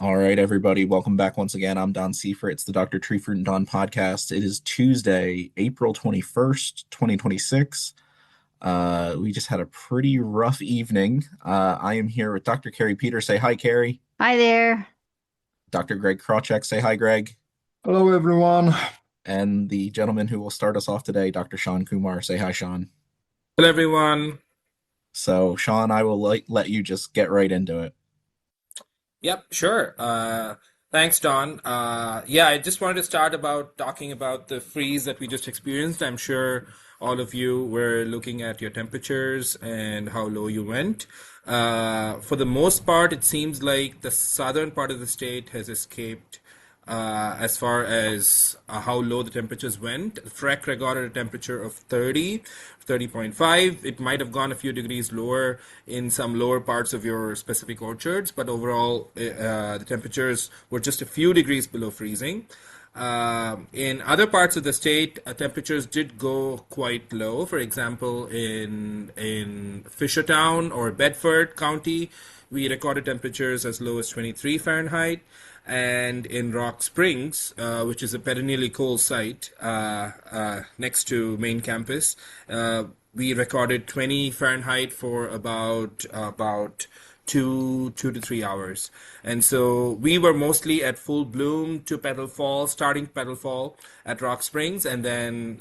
All right, everybody, welcome back once again. I'm Don Seifrit. It's the Dr. Tree Fruit and Don podcast. It is Tuesday, April 21st, 2026. We just had a pretty rough evening. I am here with Dr. Kari Peter. Say hi, Kari. Hi there. Dr. Greg Krawczyk. Say hi, Greg. Hello, everyone. And the gentleman who will start us off today, Dr. Shan Kumar. Say hi, Sean. Hello, everyone. So, Sean, I will let you just get right into it. Yep, sure. Thanks, Don. Yeah, I just wanted to start about talking about the freeze that we just experienced. I'm sure all of you were looking at your temperatures and how low you went. For the most part, it seems like the southern part of the state has escaped as far as how low the temperatures went. Freck recorded a temperature of 30.5. It might have gone a few degrees lower in some lower parts of your specific orchards, but overall, the temperatures were just a few degrees below freezing. In other parts of the state, temperatures did go quite low. For example, in Fishertown or Bedford County, we recorded temperatures as low as 23 Fahrenheit. And in Rock Springs, which is a perennially cold site next to main campus, we recorded 20 Fahrenheit for about 2 to 3 hours. And so we were mostly at full bloom to petal fall, starting petal fall at Rock Springs. And then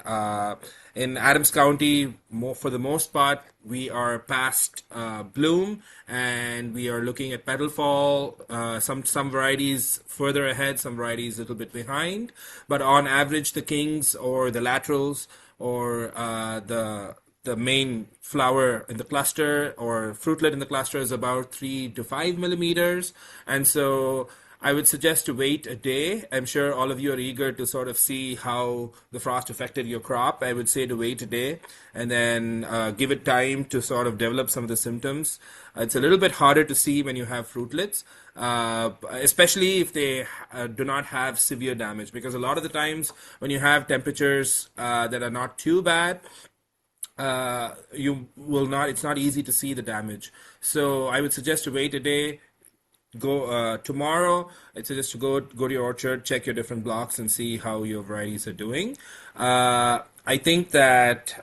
in Adams County, for the most part, we are past bloom and we are looking at petal fall. Some varieties further ahead, some varieties a little bit behind. But on average, the kings or the laterals or the main flower in the cluster or fruitlet in the cluster is about 3 to 5 millimeters. And so I would suggest to wait a day. I'm sure all of you are eager to sort of see how the frost affected your crop. I would say to wait a day and then give it time to sort of develop some of the symptoms. It's a little bit harder to see when you have fruitlets, especially if they do not have severe damage, because a lot of the times when you have temperatures that are not too bad, you will not, it's not easy to see the damage. So I would suggest to wait a day, go tomorrow. I'd suggest to go to your orchard, check your different blocks and see how your varieties are doing. I think that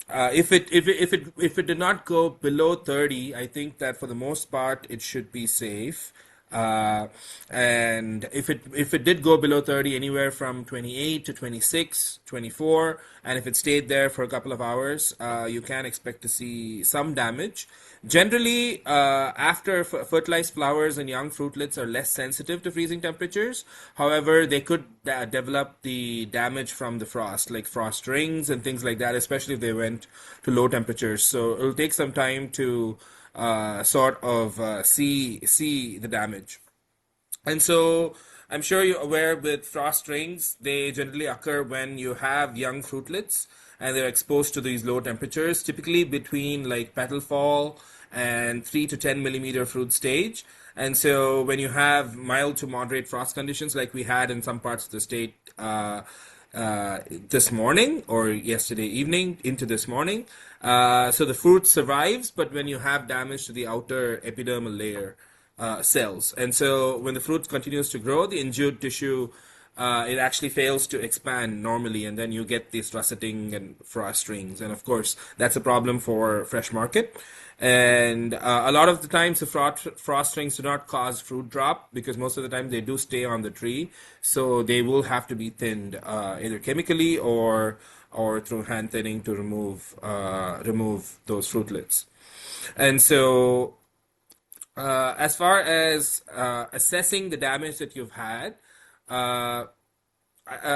if it did not go below 30, I think that for the most part it should be safe. And if it did go below 30, anywhere from 28 to 26, 24, and if it stayed there for a couple of hours, you can expect to see some damage. Generally, after fertilized flowers and young fruitlets are less sensitive to freezing temperatures. However, they could develop the damage from the frost, like frost rings and things like that, especially if they went to low temperatures. So it'll take some time to sort of see the damage. And so I'm sure you're aware with frost rings, they generally occur when you have young fruitlets and they're exposed to these low temperatures, typically between like petal fall and 3 to 10 millimeter fruit stage. And so when you have mild to moderate frost conditions like we had in some parts of the state this morning or yesterday evening into this morning, so the fruit survives, but when you have damage to the outer epidermal layer, cells. And so when the fruit continues to grow, the injured tissue, it actually fails to expand normally, and then you get these russeting and frost rings. And of course, that's a problem for fresh market. And a lot of the times, the frost rings do not cause fruit drop because most of the time they do stay on the tree. So they will have to be thinned either chemically or through hand thinning to remove those fruitlets. And so as far as assessing the damage that you've had, uh,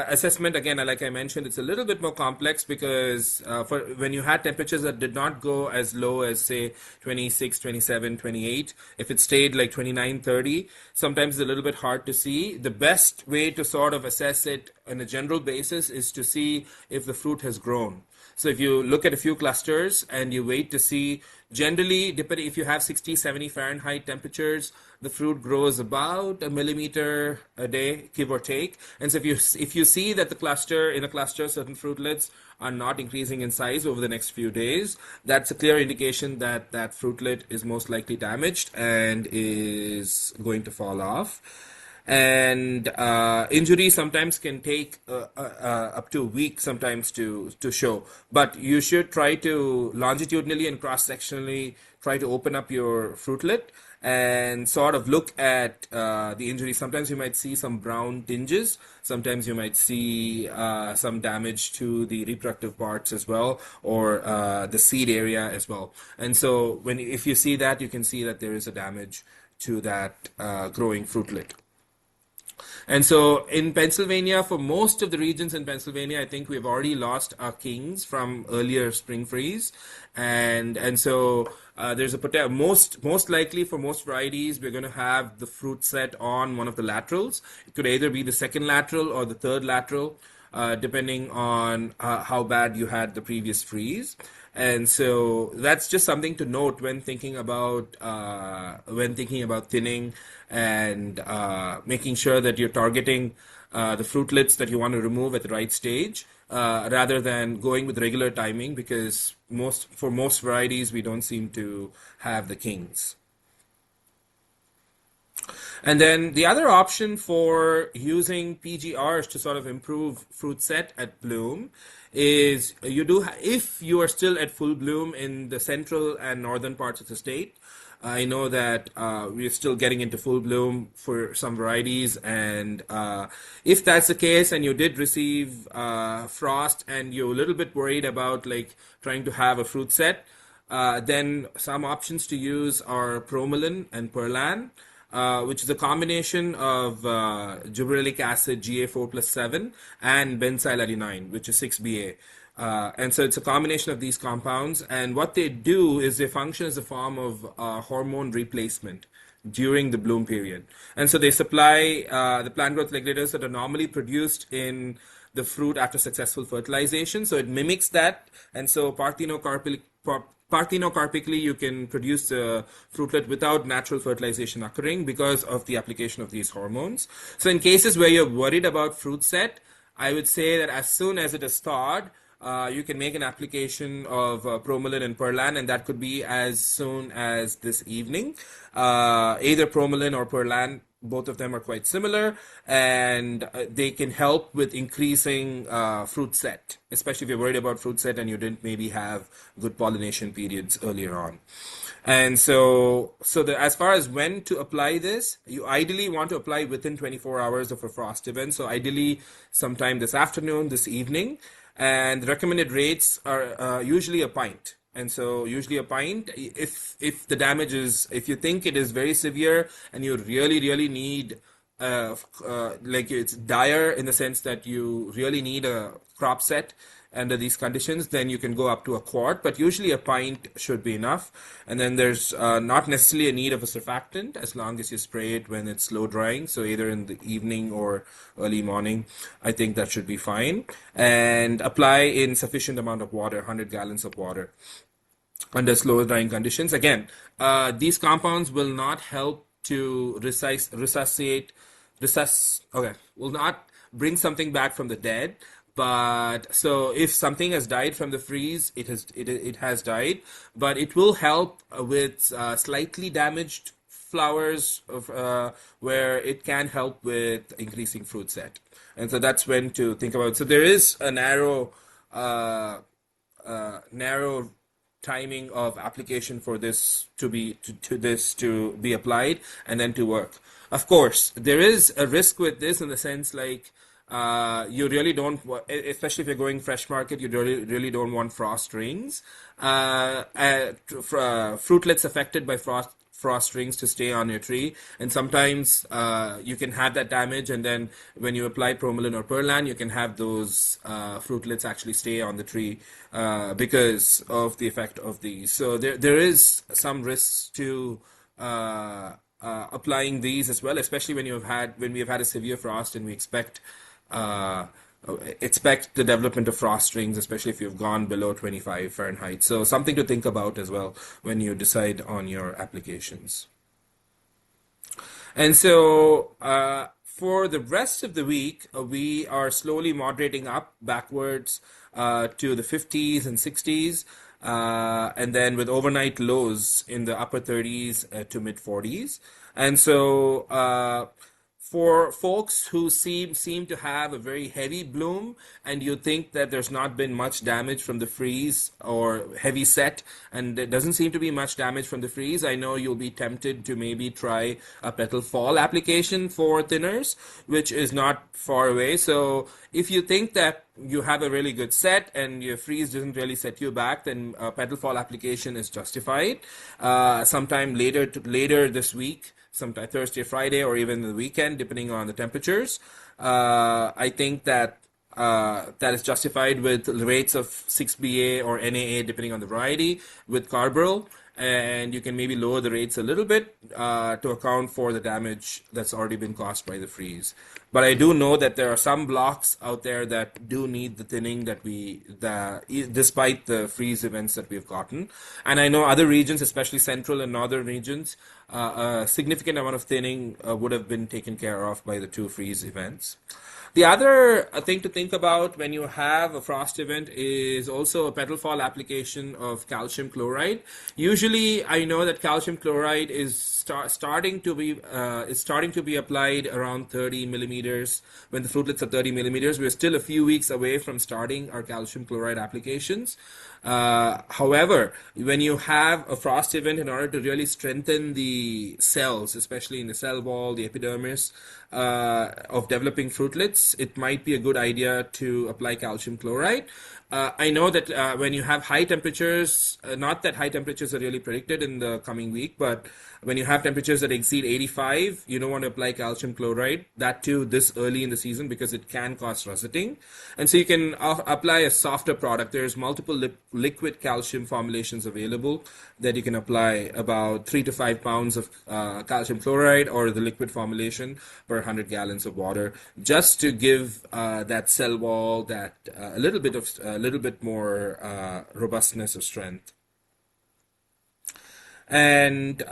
assessment again, like I mentioned, it's a little bit more complex because for when you had temperatures that did not go as low as say 26, 27, 28, if it stayed like 29, 30, sometimes it's a little bit hard to see. The best way to sort of assess it on a general basis is to see if the fruit has grown. So if you look at a few clusters and you wait to see, generally, depending if you have 60, 70 Fahrenheit temperatures, the fruit grows about a millimeter a day, give or take. And so if you see that in a cluster, certain fruitlets are not increasing in size over the next few days, that's a clear indication that that fruitlet is most likely damaged and is going to fall off. And injury sometimes can take up to a week sometimes to show, but you should try to longitudinally and cross sectionally try to open up your fruitlet and sort of look at the injury. Sometimes you might see some brown tinges, sometimes you might see some damage to the reproductive parts as well, or the seed area as well. And so if you see that, you can see that there is a damage to that growing fruitlet. And so in Pennsylvania, for most of the regions in Pennsylvania, I think we've already lost our kings from earlier spring freeze. And so there's a most likely for most varieties, we're going to have the fruit set on one of the laterals. It could either be the second lateral or the third lateral, depending on how bad you had the previous freeze. And so that's just something to note when thinking about thinning and making sure that you're targeting the fruitlets that you want to remove at the right stage, rather than going with regular timing, because for most varieties we don't seem to have the kings. And then the other option for using PGRs to sort of improve fruit set at bloom is if you are still at full bloom in the central and northern parts of the state. I know that we're still getting into full bloom for some varieties, and if that's the case and you did receive frost and you're a little bit worried about like trying to have a fruit set, then some options to use are Promelin and Perlan, which is a combination of gibberellic acid GA4 plus 7 and benzyl adenine, which is 6-BA. And so it's a combination of these compounds, and what they do is they function as a form of hormone replacement during the bloom period. And so they supply the plant growth regulators that are normally produced in the fruit after successful fertilization. So it mimics that, and so parthenocarpically you can produce a fruitlet without natural fertilization occurring because of the application of these hormones. So in cases where you're worried about fruit set, I would say that as soon as it is thawed, you can make an application of Promelin and Perlan, and that could be as soon as this evening. Either Promelin or Perlan, both of them are quite similar, and they can help with increasing fruit set, especially if you're worried about fruit set and you didn't maybe have good pollination periods earlier on. And as far as when to apply this, you ideally want to apply within 24 hours of a frost event. So ideally sometime this afternoon, this evening, and the recommended rates are usually a pint. And so usually a pint, if you think it is very severe and you really need like it's dire in the sense that you really need a crop set under these conditions, then you can go up to a quart, but usually a pint should be enough. And then there's not necessarily a need of a surfactant as long as you spray it when it's slow drying, so either in the evening or early morning. I think that should be fine, and apply in sufficient amount of water, 100 gallons of water under slow drying conditions. Again, these compounds will not help to will not bring something back from the dead. But so if something has died from the freeze, it has died, but it will help with slightly damaged flowers where it can help with increasing fruit set. And so that's when to think about. So there is a narrow timing of application for this to be applied and then to work. Of course, there is a risk with this in the sense like you really don't, especially if you're going fresh market, you really don't want frost rings. Fruitlets affected by frost rings to stay on your tree, and sometimes you can have that damage, and then when you apply Promelin or Perlan, you can have those fruitlets actually stay on the tree because of the effect of these. So there is some risks to applying these as well, especially when we have had a severe frost and we expect uh, expect the development of frost rings, especially if you've gone below 25 Fahrenheit. So something to think about as well when you decide on your applications. And so for the rest of the week, we are slowly moderating up backwards to the 50s and 60s, and then with overnight lows in the upper 30s to mid 40s. And so for folks who seem to have a very heavy bloom, and you think that there's not been much damage from the freeze or heavy set, and there doesn't seem to be much damage from the freeze, I know you'll be tempted to maybe try a petal fall application for thinners, which is not far away. So if you think that you have a really good set and your freeze doesn't really set you back, then a petal fall application is justified. Sometime later this week, sometime Thursday, Friday, or even the weekend, depending on the temperatures. I think that that is justified with rates of 6BA or NAA, depending on the variety, with carbaryl. And you can maybe lower the rates a little bit to account for the damage that's already been caused by the freeze. But I do know that there are some blocks out there that do need the thinning despite the freeze events that we've gotten. And I know other regions, especially central and northern regions, a significant amount of thinning would have been taken care of by the two freeze events. The other thing to think about when you have a frost event is also a petal fall application of calcium chloride. Usually, I know that calcium chloride is starting to be applied around 30 millimeters when the fruitlets are 30 millimeters. We're still a few weeks away from starting our calcium chloride applications. However, when you have a frost event, in order to really strengthen the cells, especially in the cell wall, the epidermis of developing fruitlets, it might be a good idea to apply calcium chloride. I know that when you have high temperatures, not that high temperatures are really predicted in the coming week, but when you have temperatures that exceed 85, you don't want to apply calcium chloride, that too this early in the season, because it can cause russeting. And so you can apply a softer product. There's multiple liquid calcium formulations available that you can apply, about 3 to 5 pounds of calcium chloride or the liquid formulation per 100 gallons of water, just to give that cell wall that a little bit more robustness or strength. And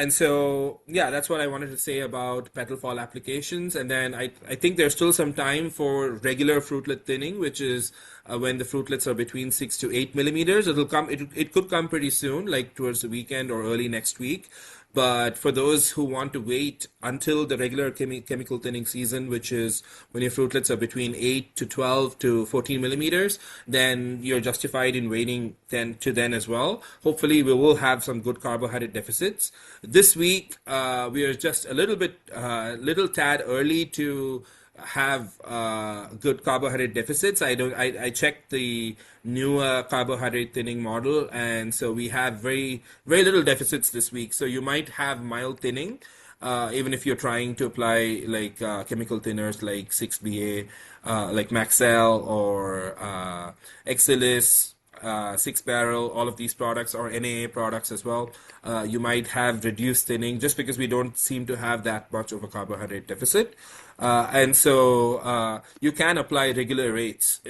so, yeah, that's what I wanted to say about petal fall applications. And then I think there's still some time for regular fruitlet thinning, which is when the fruitlets are between 6 to 8 millimeters. It could come pretty soon, like towards the weekend or early next week. But for those who want to wait until the regular chemical thinning season, which is when your fruitlets are between 8 to 12 to 14 millimeters, then you're justified in waiting then as well. Hopefully, we will have some good carbohydrate deficits. This week, we are just a little tad early to have good carbohydrate deficits. I checked the new carbohydrate thinning model, and so we have very little deficits this week. So you might have mild thinning, even if you're trying to apply like chemical thinners like 6BA, like Maxell or Exilis, Six Barrel, all of these products, or NAA products as well. You might have reduced thinning just because we don't seem to have that much of a carbohydrate deficit. And so you can apply regular rates,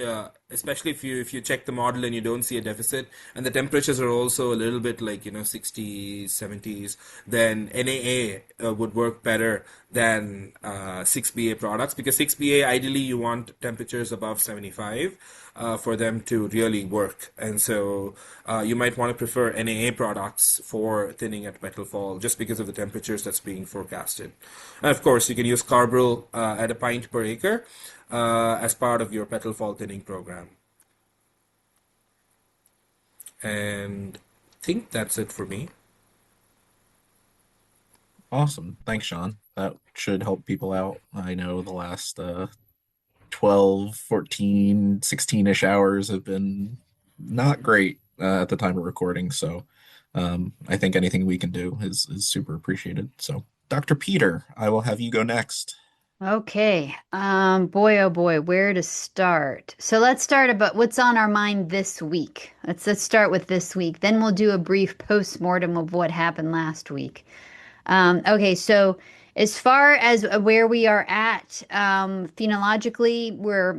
especially if you check the model and you don't see a deficit, and the temperatures are also a little bit like 60s, 70s. Then NAA would work better than 6BA products, because 6BA ideally you want temperatures above 75 for them to really work, and so you might want to prefer NAA products for thinning at petal fall just because of the temperatures that's being forecasted. And of course, you can use carbaryl at a pint per acre as part of your petal fall thinning program. And I think that's it for me. Awesome. Thanks, Sean. That should help people out. I know the last 12, 14, 16-ish hours have been not great at the time of recording. So I think anything we can do is super appreciated. So, Dr. Peter, I will have you go next. Okay. Boy, oh boy, where to start? So let's start about what's on our mind this week. Let's start with this week. Then we'll do a brief post-mortem of what happened last week. Okay, so As far as where we are at, phenologically, we're,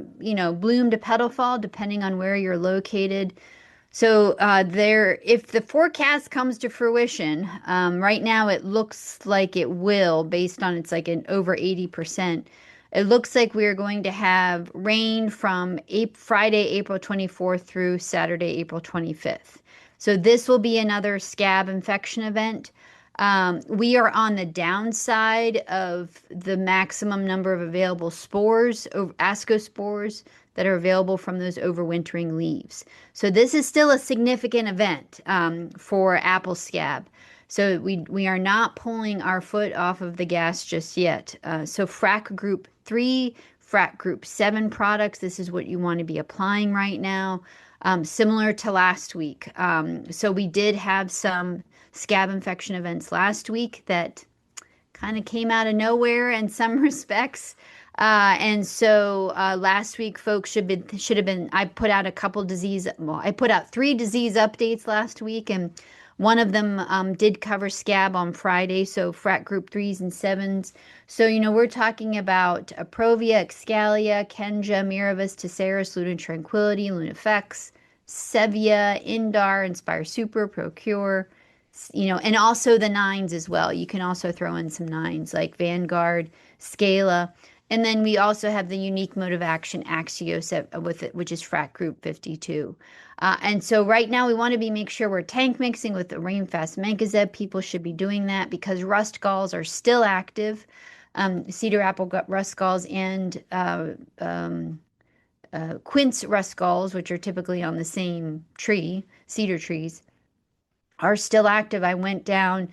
bloom to petal fall, depending on where you're located. So if the forecast comes to fruition, right now it looks like it will, based on it's like an over 80%. It looks like we are going to have rain from Friday, April 24th through Saturday, April 25th. So this will be another scab infection event. We are on the downside of the maximum number of available spores, ascospores, that are available from those overwintering leaves. So this is still a significant event for apple scab. So we are not pulling our foot off of the gas just yet. So FRAC Group 3, FRAC Group 7 products, this is what you want to be applying right now. Similar to last week. So we did have some scab infection events last week that kind of came out of nowhere in some respects. And so last week, folks should have been. I put out I put out 3 disease updates last week, and one of them did cover scab on Friday. So FRAC Group 3s and 7s. So we're talking about Provia, Excalia, Kenja, Miravis, Tesseris, Luna Tranquility, Lunafex, Sevia, Indar, Inspire Super, Procure. And also the 9s as well. You can also throw in some 9s like Vanguard, Scala. And then we also have the unique mode of action Axios with it, which is FRAC Group 52. And so right now we want to make sure we're tank mixing with the Rainfast Mancozeb. People should be doing that because rust galls are still active. Cedar apple rust galls and quince rust galls, which are typically on the same tree, cedar trees, are still active. I went down.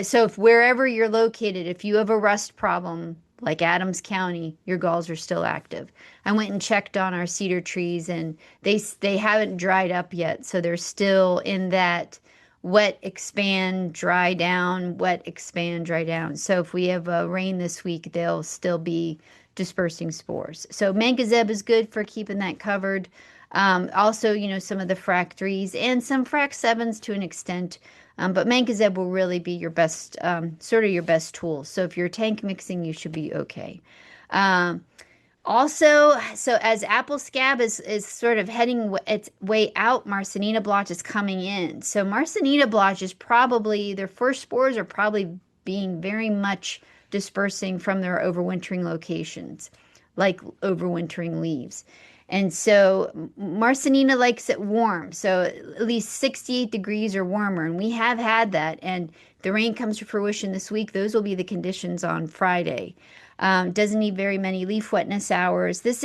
So if wherever you're located, if you have a rust problem, like Adams County, your galls are still active. I went and checked on our cedar trees and they haven't dried up yet. So they're still in that wet, expand, dry down, wet, expand, dry down. So if we have rain this week, they'll still be dispersing spores. So Mancozeb is good for keeping that covered. Also, some of the FRAC 3s and some FRAC 7s to an extent. But Mancozeb will really be your best, sort of your best tool. So if you're tank mixing, you should be okay. Also, so as apple scab is sort of heading its way out, Marsanina blotch is coming in. So Marsanina blotch is probably, their first spores are probably being very much dispersing from their overwintering locations, like overwintering leaves. And so Marsanina likes it warm, so at least 68 degrees or warmer. And we have had that. And if the rain comes to fruition this week, those will be the conditions on Friday. Doesn't need very many leaf wetness hours. This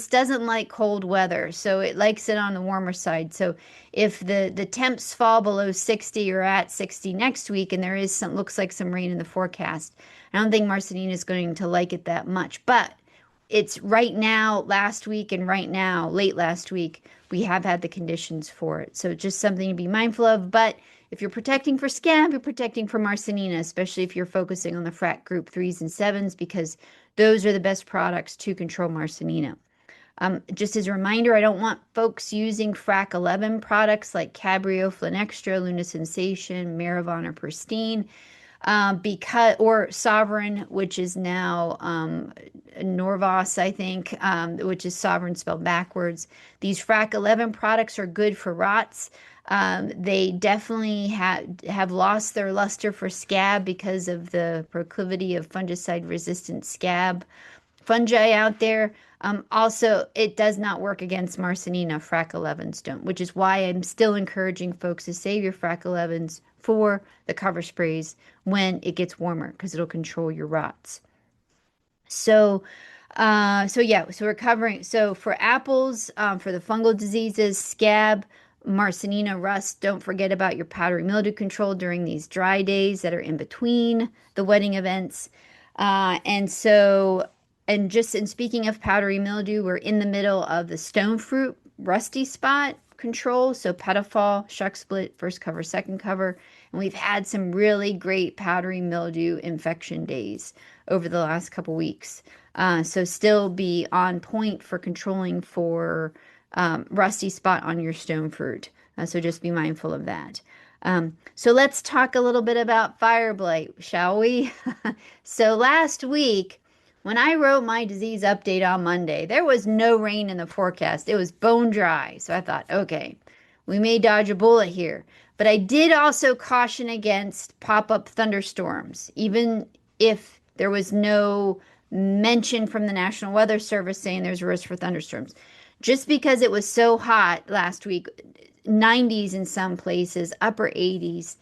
doesn't like cold weather, so it likes it on the warmer side. So if the temps fall below 60 or at 60 next week, and there is looks like some rain in the forecast, I don't think Marsanina is going to like it that much. But it's right now, last week, and right now, late last week, we have had the conditions for it. So just something to be mindful of. But if you're protecting for scab, you're protecting for Marsanina, especially if you're focusing on the FRAC Group 3s and 7s, because those are the best products to control Marsanina. Just as a reminder, I don't want folks using FRAC 11 products like Cabrio, Flinextra, Luna Sensation, Maravon, or Pristine. Or Sovereign, which is now Norvos, I think, which is Sovereign spelled backwards. These FRAC 11 products are good for rots. They definitely have lost their luster for scab because of the proclivity of fungicide-resistant scab fungi out there. Also, it does not work against Marsanina. FRAC 11s don't, which is why I'm still encouraging folks to save your FRAC 11s for the cover sprays when it gets warmer, because it'll control your rots. So we're covering. So for apples, for the fungal diseases, scab, Marsanina, rust, don't forget about your powdery mildew control during these dry days that are in between the wetting events. And just in speaking of powdery mildew, we're in the middle of the stone fruit rusty spot control. So pedifall, shuck split, first cover, second cover. And we've had some really great powdery mildew infection days over the last couple weeks. So still be on point for controlling for rusty spot on your stone fruit. So just be mindful of that. So let's talk a little bit about fire blight, shall we? So last week, when I wrote my disease update on Monday, there was no rain in the forecast. It was bone dry. So I thought, okay, we may dodge a bullet here. But I did also caution against pop-up thunderstorms, even if there was no mention from the National Weather Service saying there's a risk for thunderstorms. Just because it was so hot last week, 90s in some places, upper 80s,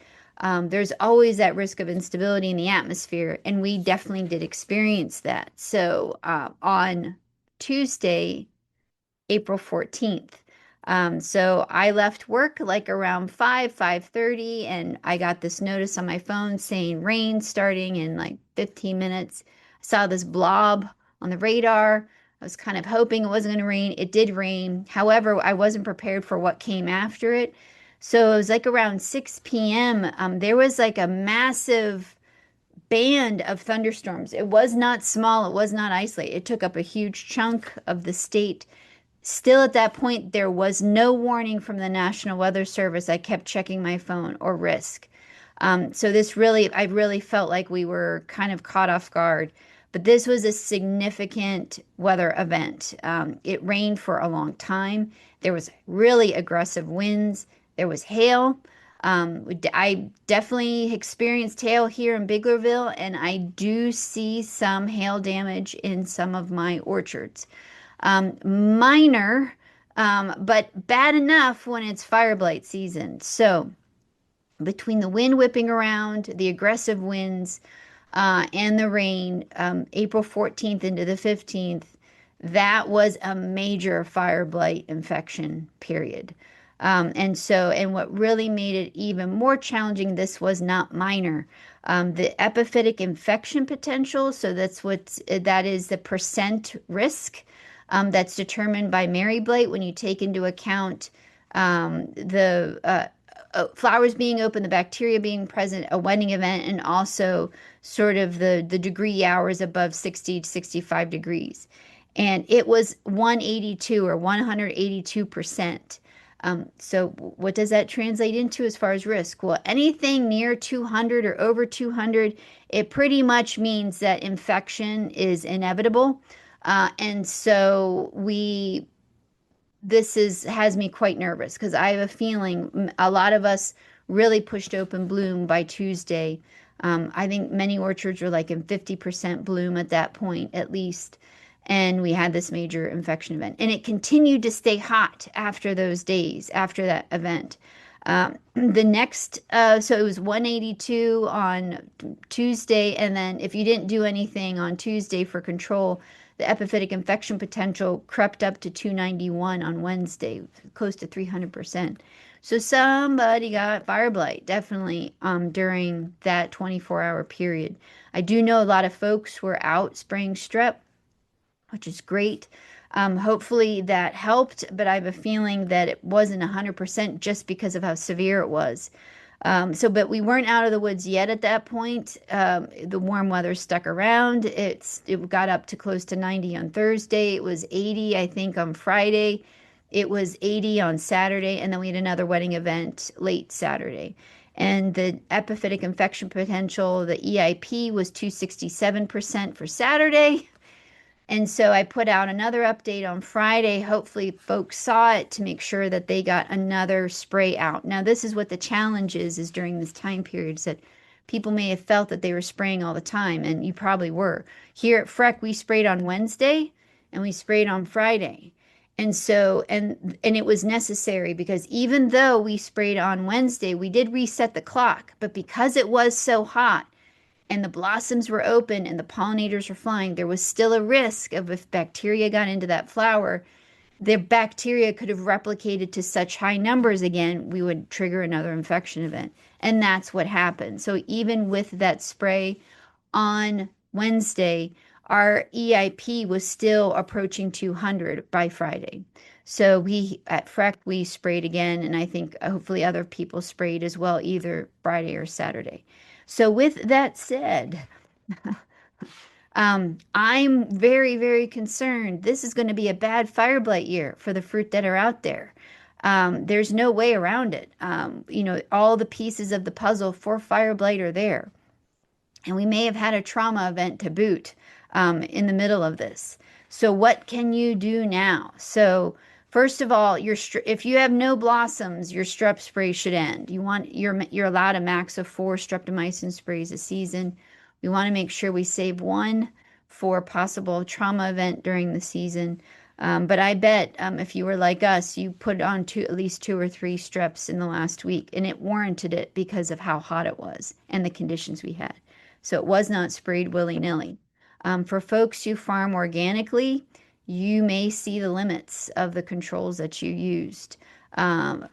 there's always that risk of instability in the atmosphere, and we definitely did experience that. So on Tuesday, April 14th. So I left work like around 5:30, and I got this notice on my phone saying rain starting in like 15 minutes. I saw this blob on the radar. I was kind of hoping it wasn't going to rain. It did rain. However, I wasn't prepared for what came after it. So it was like around 6 p.m. There was like a massive band of thunderstorms. It was not small. It was not isolated. It took up a huge chunk of the state. Still at that point, there was no warning from the National Weather Service. I kept checking my phone or risk. So this really, I really felt like we were kind of caught off guard. But this was a significant weather event. It rained for a long time. There was really aggressive winds. There was hail. I definitely experienced hail here in Biglerville, and I do see some hail damage in some of my orchards. Minor, but bad enough when it's fire blight season. So between the wind whipping around, the aggressive winds, and the rain, April 14th into the 15th, that was a major fire blight infection period. And what really made it even more challenging, this was not minor. The epiphytic infection potential, so that is the percent risk, that's determined by Mary Blight when you take into account the flowers being open, the bacteria being present, a wetting event, and also sort of the degree hours above 60 to 65 degrees. And it was 182 or 182%. So what does that translate into as far as risk? Well, anything near 200 or over 200, it pretty much means that infection is inevitable. And so has me quite nervous because I have a feeling a lot of us really pushed open bloom by Tuesday. I think many orchards were like in 50% bloom at that point, at least. And we had this major infection event. And it continued to stay hot after those days, after that event. So it was 182 on Tuesday. And then if you didn't do anything on Tuesday for control, the epiphytic infection potential crept up to 291 on Wednesday, close to 300%. So somebody got fire blight, definitely, during that 24-hour period. I do know a lot of folks were out spraying strep, which is great. Hopefully that helped, but I have a feeling that it wasn't 100% just because of how severe it was. But we weren't out of the woods yet at that point. The warm weather stuck around. It got up to close to 90 on Thursday. It was 80, I think, on Friday. It was 80 on Saturday, and then we had another wetting event late Saturday. And the epiphytic infection potential, the EIP, was 267% for Saturday. And so I put out another update on Friday. Hopefully folks saw it to make sure that they got another spray out. Now, this is what the challenge is during this time period, is that people may have felt that they were spraying all the time, and you probably were. Here at Freck, we sprayed on Wednesday and we sprayed on Friday. And so, and it was necessary because even though we sprayed on Wednesday, we did reset the clock, but because it was so hot, and the blossoms were open and the pollinators were flying, there was still a risk of, if bacteria got into that flower, the bacteria could have replicated to such high numbers again, we would trigger another infection event. And that's what happened. So even with that spray on Wednesday, our EIP was still approaching 200 by Friday. So at Freck, we sprayed again, and I think hopefully other people sprayed as well, either Friday or Saturday. So with that said, I'm very, very concerned. This is going to be a bad fire blight year for the fruit that are out there. There's no way around it. All the pieces of the puzzle for fire blight are there. And we may have had a trauma event to boot in the middle of this. So what can you do now? So first of all, if you have no blossoms, your strep spray should end. You're allowed a max of 4 streptomycin sprays a season. We want to make sure we save one for possible trauma event during the season. But I bet if you were like us, you put on at least 2 or 3 streps in the last week, and it warranted it because of how hot it was and the conditions we had. So it was not sprayed willy-nilly. For folks who farm organically, you may see the limits of the controls that you used. I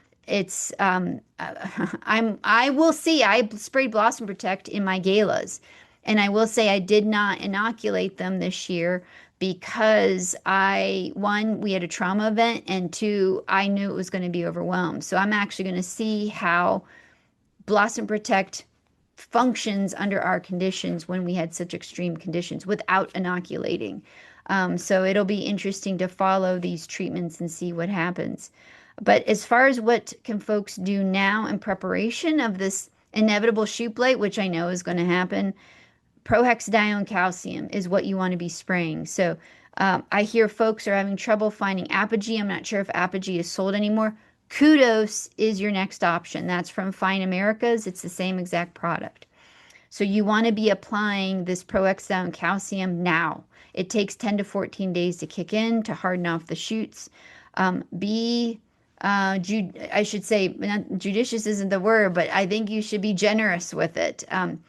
will see, I sprayed Blossom Protect in my galas, and I will say I did not inoculate them this year because one, we had a trauma event, and two, I knew it was going to be overwhelmed. So I'm actually going to see how Blossom Protect functions under our conditions when we had such extreme conditions without inoculating. So it'll be interesting to follow these treatments and see what happens. But as far as what can folks do now in preparation of this inevitable shoot blight, which I know is going to happen, prohexadione calcium is what you want to be spraying. So I hear folks are having trouble finding Apogee. I'm not sure if Apogee is sold anymore. Kudos is your next option. That's from Fine Americas. It's the same exact product. So you want to be applying this prohexadione calcium now. It takes 10 to 14 days to kick in to harden off the shoots. I should say, not, judicious isn't the word, but I think you should be generous with it. And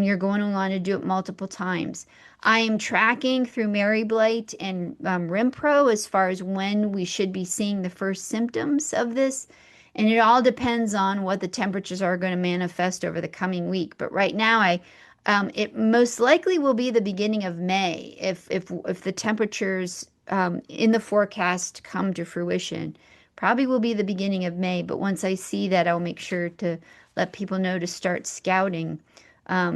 you're going to want to do it multiple times. I am tracking through Mary Blight and Rimpro as far as when we should be seeing the first symptoms of this. And it all depends on what the temperatures are going to manifest over the coming week. But right now, it most likely will be the beginning of May if the temperatures in the forecast come to fruition. Probably will be the beginning of May. But once I see that, I'll make sure to let people know to start scouting.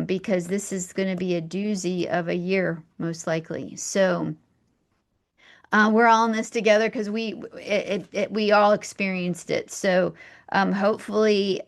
Because this is going to be a doozy of a year, most likely. So we're all in this together because we all experienced it. So hopefully,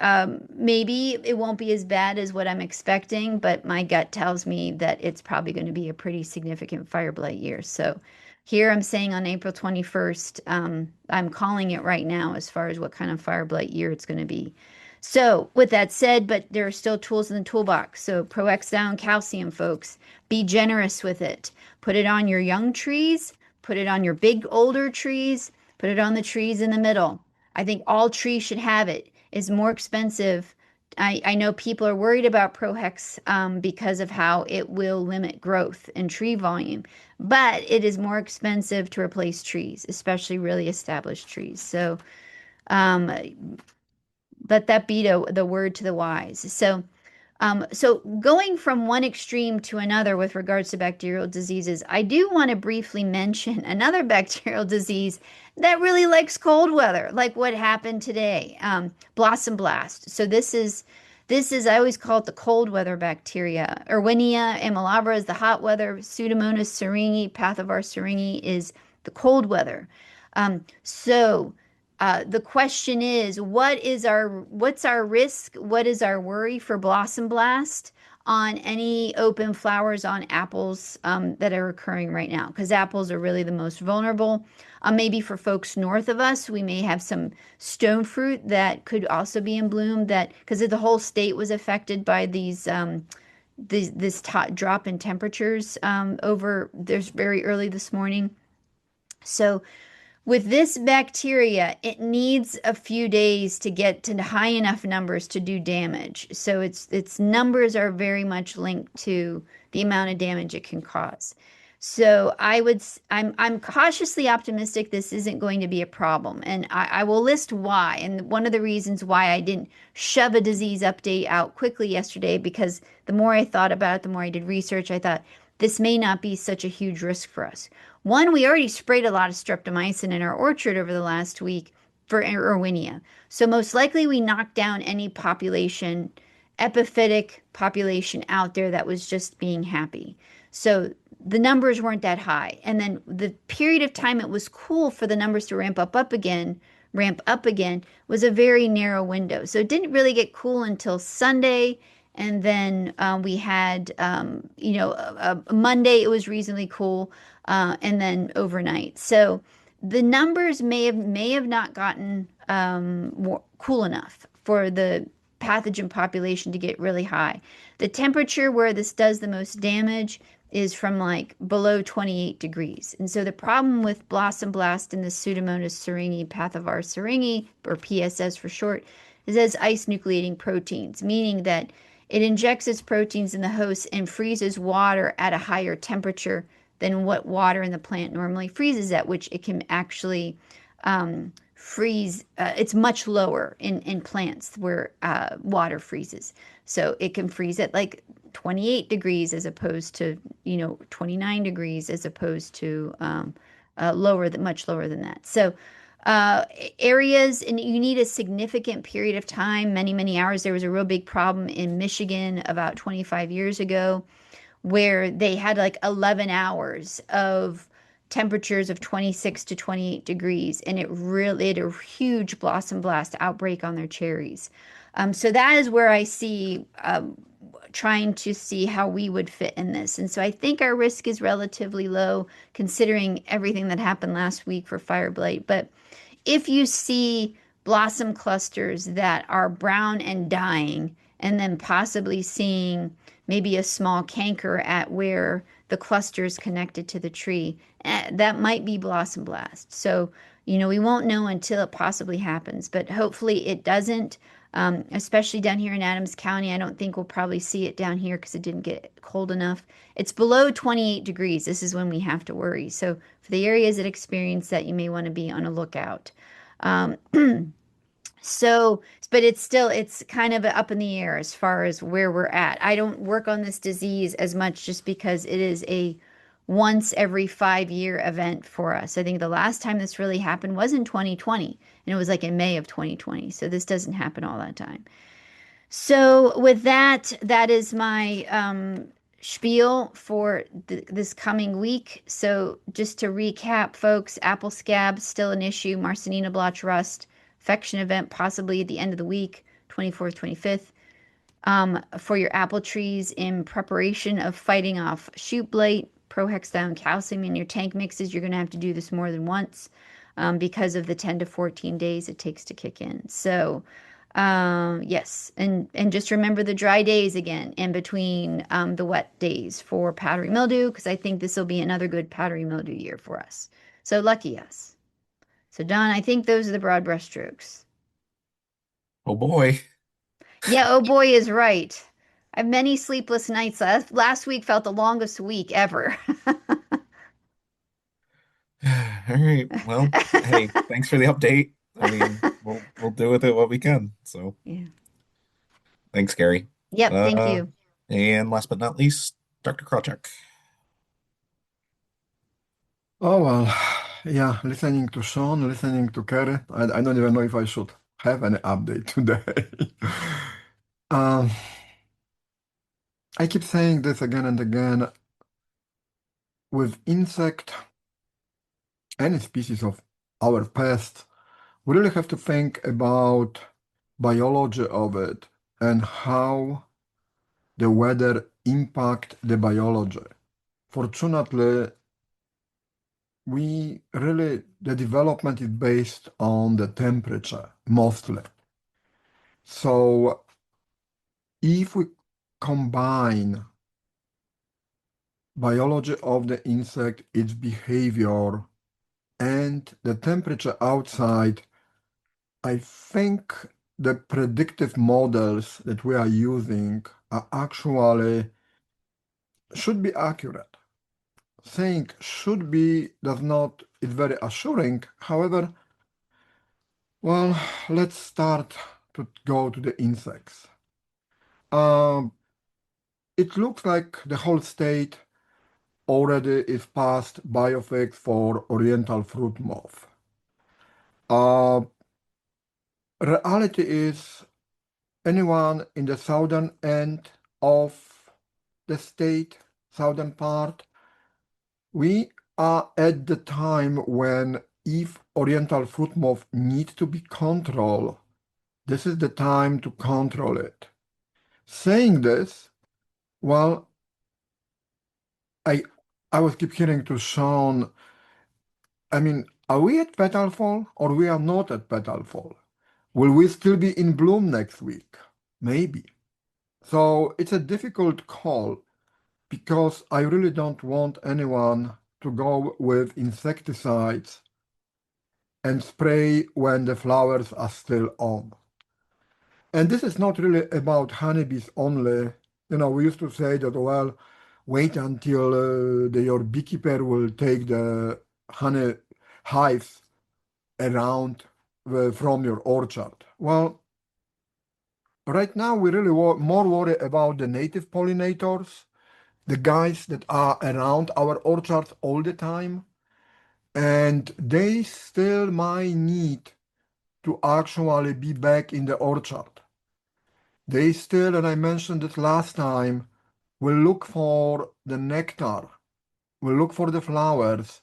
maybe it won't be as bad as what I'm expecting, but my gut tells me that it's probably going to be a pretty significant fire blight year. So here I'm saying on April 21st, I'm calling it right now as far as what kind of fire blight year it's going to be. So with that said, but there are still tools in the toolbox. So prohexadione calcium, folks, be generous with it. Put it on your young trees, put it on your big older trees, put it on the trees in the middle. I think all trees should have it. It's more expensive. I know people are worried about Prohex because of how it will limit growth and tree volume, but it is more expensive to replace trees, especially really established trees. So let that be the word to the wise. So going from one extreme to another with regards to bacterial diseases, I do want to briefly mention another bacterial disease that really likes cold weather, like what happened today, blossom blast. So this is I always call it the cold weather bacteria. Erwinia amylabra is the hot weather. Pseudomonas syringae, pathovar syringae is the cold weather. The question is, what's our risk? What is our worry for blossom blast on any open flowers on apples that are occurring right now? Because apples are really the most vulnerable. Maybe for folks north of us, we may have some stone fruit that could also be in bloom. That because the whole state was affected by this drop in temperatures there's very early this morning. So with this bacteria, it needs a few days to get to high enough numbers to do damage. So its numbers are very much linked to the amount of damage it can cause. So I'm cautiously optimistic this isn't going to be a problem, and I will list why. And one of the reasons why I didn't shove a disease update out quickly yesterday, because the more I thought about it, the more I did research, I thought this may not be such a huge risk for us. One, we already sprayed a lot of streptomycin in our orchard over the last week for Erwinia. So most likely we knocked down any epiphytic population out there that was just being happy. So the numbers weren't that high. And then the period of time it was cool for the numbers to ramp up again ramp up again was a very narrow window. So it didn't really get cool until Sunday. And then we had, Monday it was reasonably cool, and then overnight. So the numbers may have not gotten cool enough for the pathogen population to get really high. The temperature where this does the most damage is from like below 28 degrees. And so the problem with blossom blast in the Pseudomonas syringae, pathovirus syringae, or PSS for short, is as ice nucleating proteins, meaning that it injects its proteins in the host and freezes water at a higher temperature than what water in the plant normally freezes at, which it can actually freeze. It's much lower in plants where water freezes. So it can freeze at like 28 degrees as opposed to, 29 degrees as opposed to much lower than that. So areas, and you need a significant period of time, many, many hours. There was a real big problem in Michigan about 25 years ago where they had like 11 hours of temperatures of 26 to 28 degrees, and it really had a huge blossom blast outbreak on their cherries. So that is where I see trying to see how we would fit in this. And so I think our risk is relatively low considering everything that happened last week for fire blight. But if you see blossom clusters that are brown and dying, and then possibly seeing maybe a small canker at where the cluster is connected to the tree, that might be blossom blast. So, we won't know until it possibly happens, but hopefully it doesn't, especially down here in Adams County. I don't think we'll probably see it down here because it didn't get cold enough. It's below 28 degrees. This is when we have to worry. So for the areas that experience that, you may want to be on a lookout. So, but it's kind of up in the air as far as where we're at. I don't work on this disease as much just because it is a once every 5-year event for us. I think the last time this really happened was in 2020, and it was like in May of 2020. So this doesn't happen all that time. So with that, that is my spiel for this coming week. So just to recap, folks, apple scab still an issue, Marsanina blotch rust, infection event possibly at the end of the week, 24th, 25th. For your apple trees in preparation of fighting off shoot blight, prohexadione calcium in your tank mixes, you're going to have to do this more than once because of the 10 to 14 days it takes to kick in. So yes, and just remember the dry days again in between the wet days for powdery mildew, because I think this will be another good powdery mildew year for us. So lucky us. So Don, I think those are the broad brushstrokes. Oh boy. Yeah, oh boy is right. I have many sleepless nights. Last week felt the longest week ever. All right. Well, hey, thanks for the update. I mean, we'll do with it what we can. So Yeah. thanks, Gary. Yep, thank Uh, you. and last but not least, Dr. Krawczyk. Oh, well, yeah, listening to Sean, listening to Kari, I don't even know if I should have any update today. Um, I keep saying this again and again. With insect, any species of our pest, we really have to think about biology of it and how the weather impact the biology. Fortunately, the development is based on the temperature mostly. So if we combine biology of the insect, its behavior, and the temperature outside, I think the predictive models that we are using are actually should be accurate. Saying should be does not is very assuring. However, well, let's start to go to the insects. It looks like the whole state already is past biofix for oriental fruit moth. Reality is anyone in the southern end of the state, southern part, we are at the time when if oriental fruit moth needs to be controlled, this is the time to control it. Saying this, well, I was keep hearing to Shan, I mean, are we at petal fall or we are not at petal fall? Will we still be in bloom next week? Maybe. So it's a difficult call because I really don't want anyone to go with insecticides and spray when the flowers are still on. And this is not really about honeybees only. You know, we used to say that, well, wait until your beekeeper will take the honey hives around from your orchard. Well, right now we really more worry about the native pollinators, the guys that are around our orchards all the time, and they still might need to actually be back in the orchard. They still, and I mentioned it last time, will look for the nectar, will look for the flowers.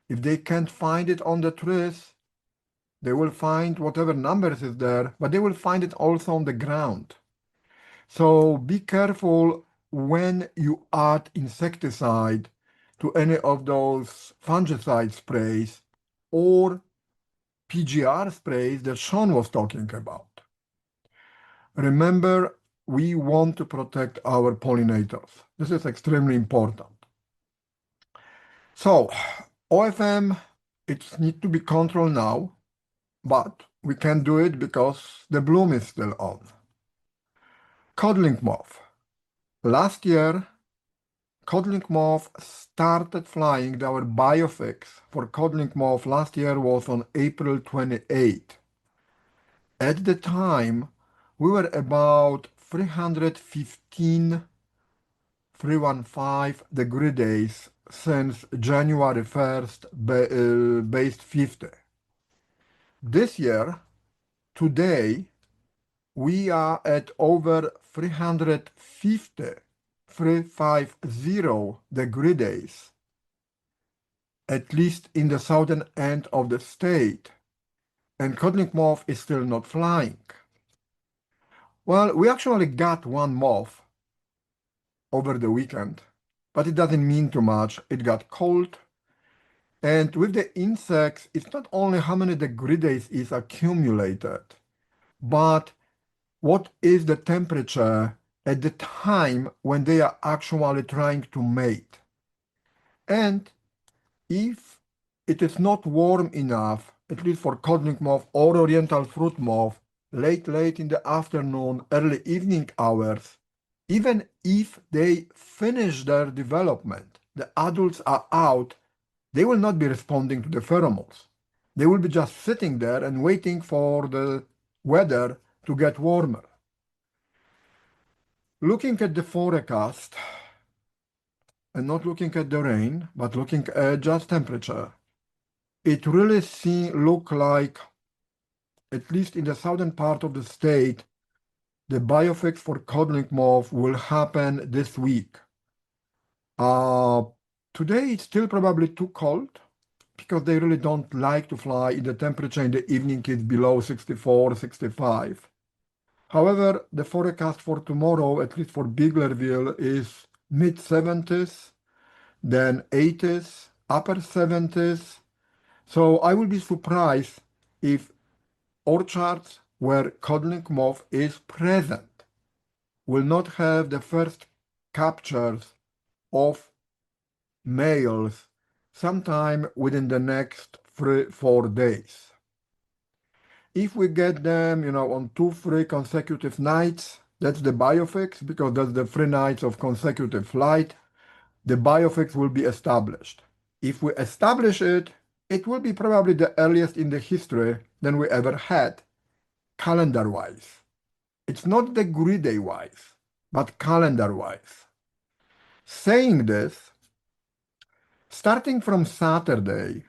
If they can't find it on the trees, they will find whatever numbers is there, but they will find it also on the ground. So be careful when you add insecticide to any of those fungicide sprays or PGR sprays that Sean was talking about. Remember, we want to protect our pollinators. This is extremely important. So, OFM, it needs to be controlled now, but we can't do it because the bloom is still on. Codling moth. Last year, codling moth started flying. Our biofix for codling moth last year was on April 28. At the time, we were about 315 degree days since January 1st, based 50. This year, today, we are at over 350 degree days, at least in the southern end of the state, and codling moth is still not flying. Well, we actually got one moth over the weekend, but it doesn't mean too much. It got cold. And with the insects, it's not only how many degree days is accumulated, but what is the temperature at the time when they are actually trying to mate. And if it is not warm enough, at least for codling moth or oriental fruit moth, late in the afternoon, early evening hours, even if they finish their development, the adults are out, they will not be responding to the pheromones. They will be just sitting there and waiting for the weather to get warmer. Looking at the forecast, and not looking at the rain, but looking at just temperature, it really look like, at least in the southern part of the state, the biofix for codling moth will happen this week. Today it's still probably too cold because they really don't like to fly in the temperature in the evening is below 64, 65. However, the forecast for tomorrow, at least for Biglerville, is mid-70s, then 80s, upper 70s. So I will be surprised if orchards where codling moth is present will not have the first captures of males sometime within the next 3-4 days. If we get them, on 2-3 consecutive nights, that's the biofix, because that's the 3 nights of consecutive flight, the biofix will be established. If we establish it, it will be probably the earliest in the history than we ever had, calendar-wise. It's not degree day-wise, but calendar-wise. Saying this, starting from Saturday,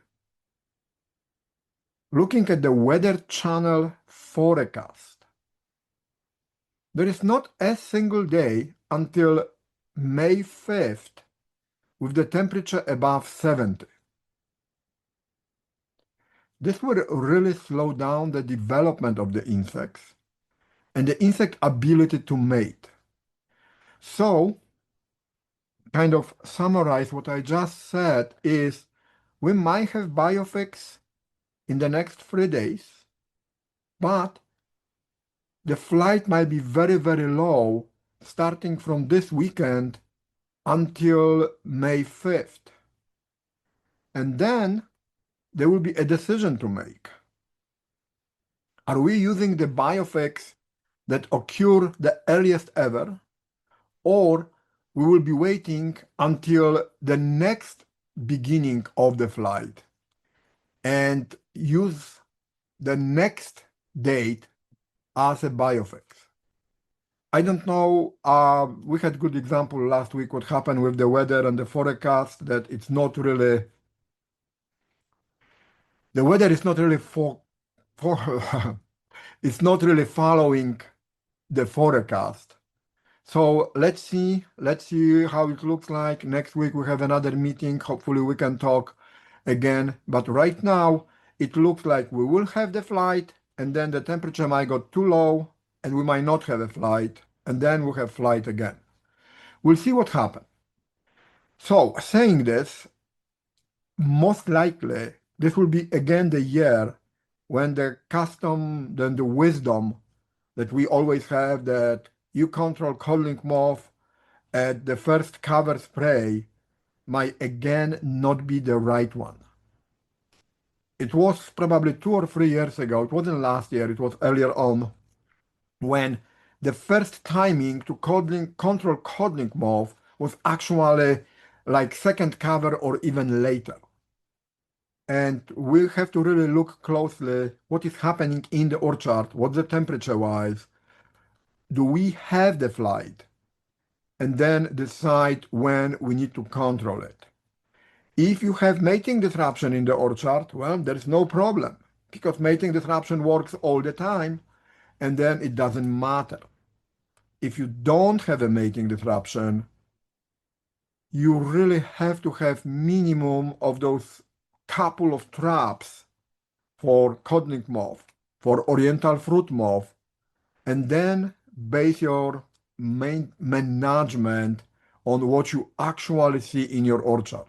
looking at the Weather Channel forecast, there is not a single day until May 5th with the temperature above 70. This will really slow down the development of the insects and the insect ability to mate. So, kind of summarize what I just said is we might have biofix in the next 3 days, but the flight might be very, very low starting from this weekend until May 5th. And then there will be a decision to make. Are we using the biofix that occur the earliest ever, or we will be waiting until the next beginning of the flight and use the next date as a biofix? I don't know. We had good example last week what happened with the weather and the forecast, that it's not really, the weather is not really for it's not really following the forecast. So let's see how it looks like. Next week we have another meeting. Hopefully we can talk again. But right now it looks like we will have the flight, and then the temperature might go too low and we might not have a flight, and then we'll have flight again. We'll see what happens. So saying this, most likely this will be again the year when the custom, then the wisdom that we always have, that you control codling moth at the first cover spray, might again not be the right one. It was probably 2 or 3 years ago. It wasn't last year, it was earlier on, when the first timing to control codling moth was actually like second cover or even later. And we have to really look closely what is happening in the orchard, what's the temperature-wise, do we have the flight, and then decide when we need to control it. If you have mating disruption in the orchard, well, there's no problem, because mating disruption works all the time, and then it doesn't matter. If you don't have a mating disruption, you really have to have minimum of those couple of traps for codling moth, for oriental fruit moth, and then base your management on what you actually see in your orchard.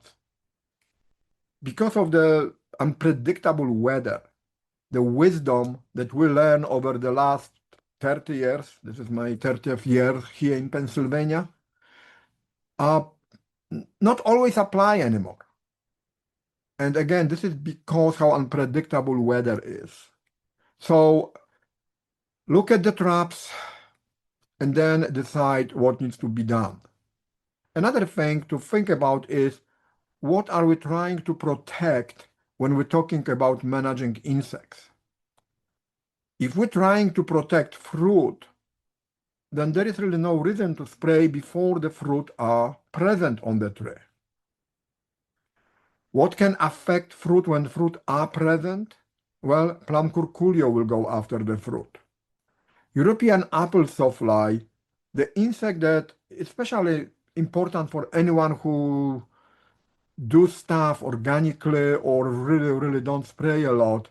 Because of the unpredictable weather, the wisdom that we learned over the last 30 years, this is my 30th year here in Pennsylvania, not always apply anymore. And again, this is because how unpredictable weather is. So look at the traps and then decide what needs to be done. Another thing to think about is, what are we trying to protect when we're talking about managing insects? If we're trying to protect fruit, then there is really no reason to spray before the fruit are present on the tree. What can affect fruit when fruit are present? Well, plum curculio will go after the fruit. European apple sawfly, the insect that is especially important for anyone who do stuff organically or really don't spray a lot.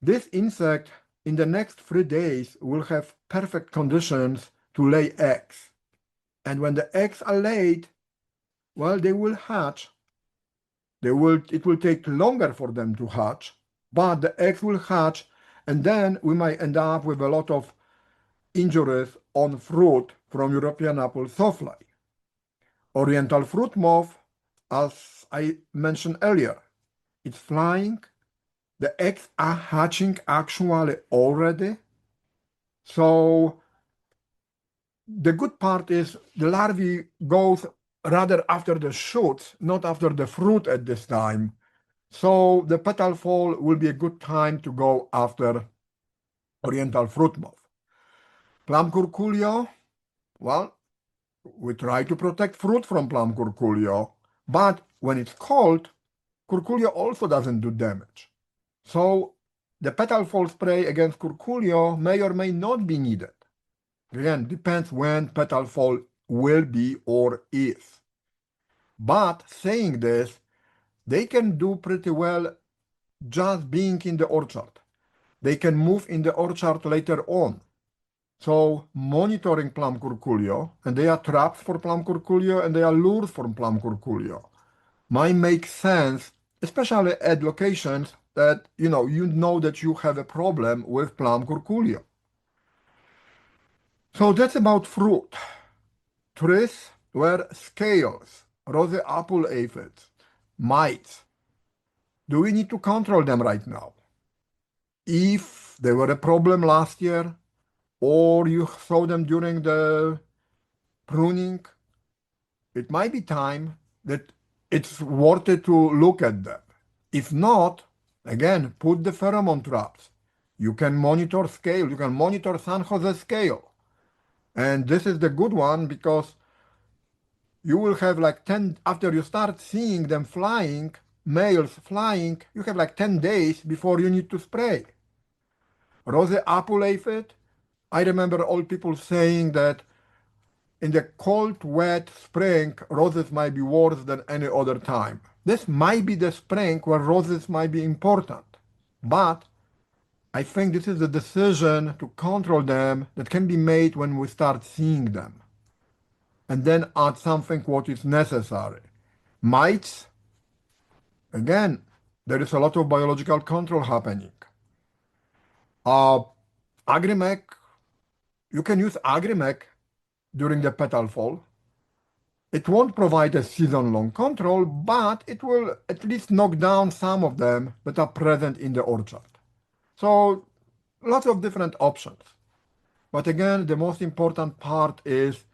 This insect in the next 3 days will have perfect conditions to lay eggs. And when the eggs are laid, well, they will hatch. It will take longer for them to hatch, but the eggs will hatch, and then we might end up with a lot of injuries on fruit from European apple sawfly. Oriental fruit moth, as I mentioned earlier, it's flying. The eggs are hatching actually already. So the good part is the larvae goes rather after the shoots, not after the fruit at this time. So the petal fall will be a good time to go after oriental fruit moth. Plum curculio, well, we try to protect fruit from plum curculio, but when it's cold, curculio also doesn't do damage. So the petal fall spray against curculio may or may not be needed. Again, depends when petal fall will be or is. But saying this, they can do pretty well just being in the orchard. They can move in the orchard later on. So monitoring plum curculio, and they are traps for plum curculio and they are lures for plum curculio, might make sense, especially at locations that you know that you have a problem with plum curculio. So that's about fruit. Trees were scales, rose apple aphids, mites. Do we need to control them right now? If they were a problem last year, or you saw them during the pruning, it might be time that it's worth it to look at them. If not, again, put the pheromone traps. You can monitor scale, you can monitor San Jose scale. And this is the good one because you will have like 10, after you start seeing them flying, males flying, you have like 10 days before you need to spray. Rose apple aphid, I remember old people saying that in the cold, wet spring, roses might be worse than any other time. This might be the spring where roses might be important. But I think this is a decision to control them that can be made when we start seeing them. And then add something what is necessary. Mites, again, there is a lot of biological control happening. Agrimec, you can use Agrimec during the petal fall. It won't provide a season-long control, but it will at least knock down some of them that are present in the orchard. So lots of different options. But again, the most important part is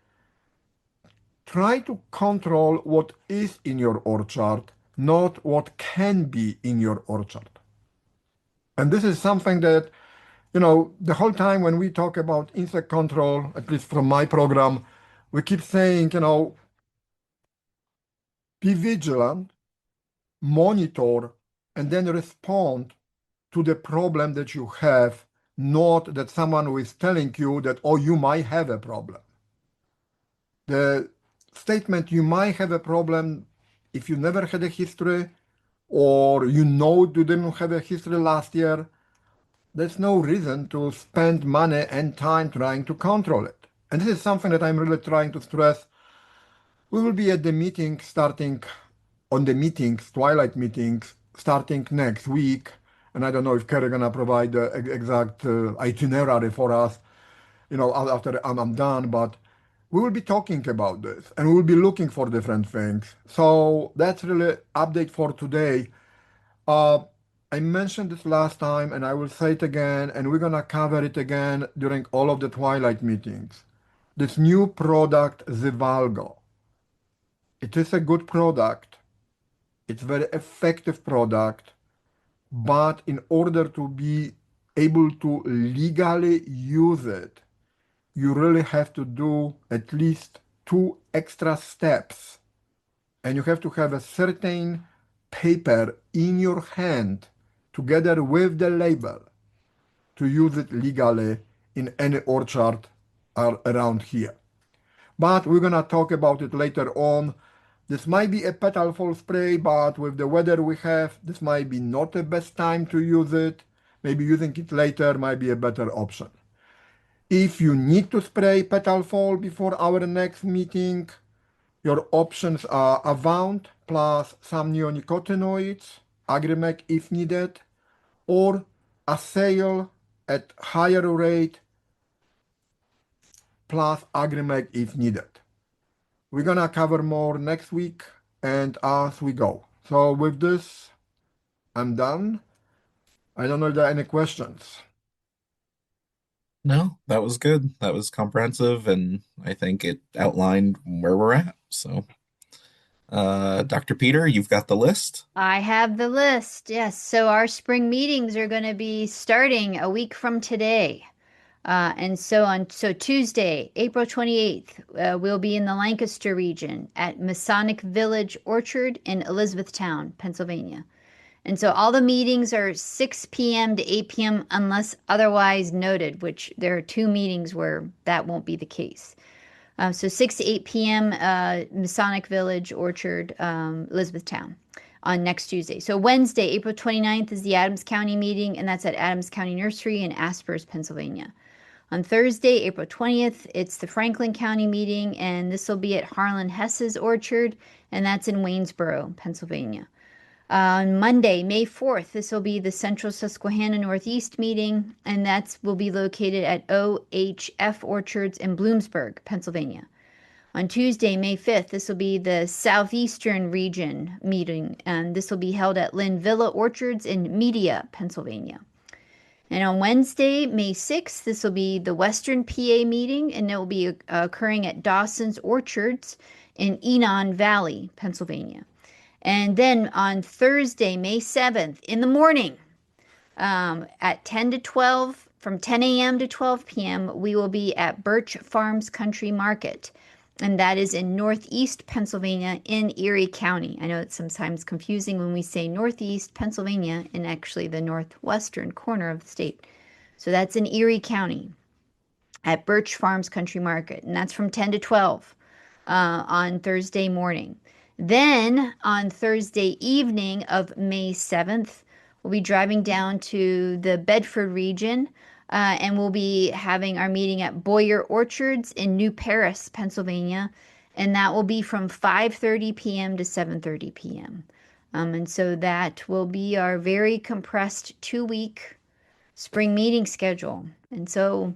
try to control what is in your orchard, not what can be in your orchard. And this is something that, the whole time when we talk about insect control, at least from my program, we keep saying, be vigilant, monitor, and then respond to the problem that you have, not that someone is telling you that, oh, you might have a problem. The statement you might have a problem if you never had a history or you didn't have a history last year, there's no reason to spend money and time trying to control it. And this is something that I'm really trying to stress. We will be at the meeting twilight meetings, starting next week. And I don't know if Kari gonna provide the exact itinerary for us, after I'm done, but we will be talking about this and we will be looking for different things. So that's really update for today. I mentioned this last time and I will say it again, and we're gonna cover it again during all of the twilight meetings. This new product, Zivalgo. It is a good product. It's a very effective product, but in order to be able to legally use it, you really have to do at least 2 extra steps. And you have to have a certain paper in your hand together with the label to use it legally in any orchard around here. But we're gonna talk about it later on. This might be a petal fall spray, but with the weather we have, this might be not the best time to use it. Maybe using it later might be a better option. If you need to spray petal fall before our next meeting, your options are Avant plus some neonicotinoids, Agrimec if needed, or Assail at higher rate plus Agrimec if needed. We're gonna cover more next week and as we go. So with this, I'm done. I don't know if there are any questions. No, that was good. That was comprehensive, and I think it outlined where we're at. So, Dr. Peter, you've got the list. I have the list. Yes. So our spring meetings are going to be starting a week from today. So Tuesday, April 28th, we'll be in the Lancaster region at Masonic Village Orchard in Elizabethtown, Pennsylvania. And so all the meetings are 6 p.m. to 8 p.m. unless otherwise noted, which there are 2 meetings where that won't be the case. So 6 to 8 p.m. Masonic Village Orchard, Elizabethtown. on next Tuesday. So Wednesday, April 29th is the Adams County meeting, and that's at Adams County Nursery in Aspers, Pennsylvania. On Thursday, April 20th, it's the Franklin County meeting, and this will be at Harlan Hess's Orchard, and that's in Waynesboro, Pennsylvania. On Monday, May 4th, this will be the Central Susquehanna Northeast meeting, and that will be located at OHF Orchards in Bloomsburg, Pennsylvania. On Tuesday, May 5th, this will be the Southeastern Region meeting, and this will be held at Lynn Villa Orchards in Media, Pennsylvania. And on Wednesday, May 6th, this will be the Western PA meeting, and it will be occurring at Dawson's Orchards in Enon Valley, Pennsylvania. And then on Thursday, May 7th, in the morning, at 10 to 12, from 10 a.m. to 12 p.m., we will be at Birch Farms Country Market. And that is in Northeast Pennsylvania in Erie County. I know it's sometimes confusing when we say Northeast Pennsylvania in actually the northwestern corner of the state. So that's in Erie County at Birch Farms Country Market. And that's from 10 to 12 on Thursday morning. Then on Thursday evening of May 7th, we'll be driving down to the Bedford region, and we'll be having our meeting at Boyer Orchards in New Paris, Pennsylvania, and that will be from 5:30 p.m. to 7:30 p.m. And so that will be our very compressed 2-week spring meeting schedule. And so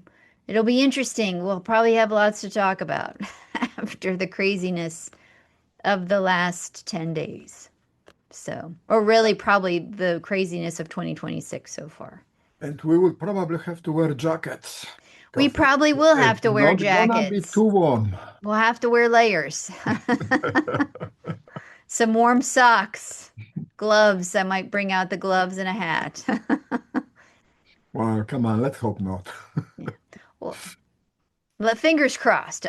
it'll be interesting. We'll probably have lots to talk about after the craziness of the last 10 days. So, or really probably the craziness of 2026 so far. And we will probably have to wear jackets. We probably will have to wear It's not gonna be jackets. too warm. We'll have to wear layers. Some warm socks, gloves. I might bring out the gloves and a hat. Well, come on, let's hope not. Well, but fingers crossed.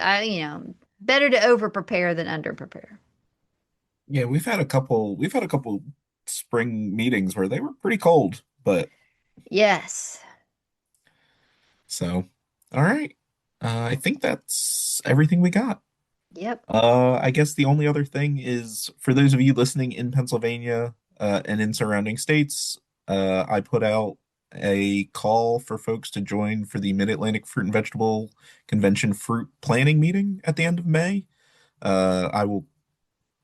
Better to over prepare than under prepare. Yeah, we've had a couple spring meetings where they were pretty cold, but Yes. so all right. I think that's everything we got. Yep. I guess the only other thing is for those of you listening in Pennsylvania and in surrounding states, I put out a call for folks to join for the Mid-Atlantic Fruit and Vegetable Convention fruit planning meeting at the end of May. I will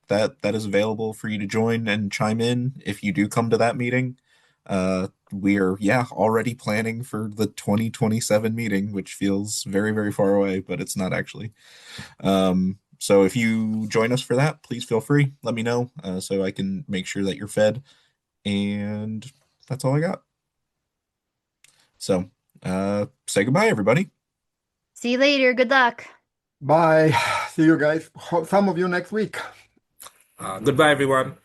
that is available for you to join and chime in if you do come to that meeting. We're already planning for the 2027 meeting, which feels very, very far away, but it's not actually. So if you join us for that, please feel free. Let me know so I can make sure that you're fed. And that's all I got. So say goodbye, everybody. See you later. Good luck. Bye. See you guys. Some of you next week. Goodbye, everyone.